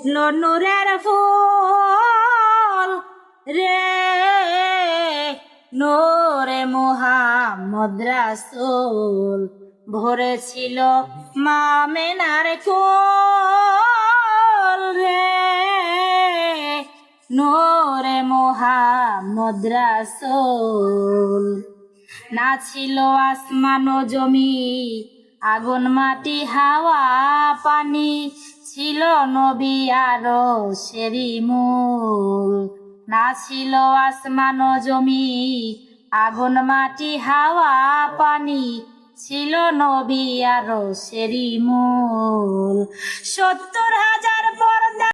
ফুটল নূরের ফুল রে, নূরে মুহাম্মদ রাসূল ভরেছিল মা মেনার কোল রে, নূরে মুহাম্মদ রাসূল। না ছিল আসমান ও জমি, আগুন মাটি হাওয়া পানি, ছিল নবী আরশেরই মূল। না ছিল আসমান ও জমি, আগুন মাটি হাওয়া পানি, ছিল নবী আরশেরই মূল। ৭০,০০০ পর্দা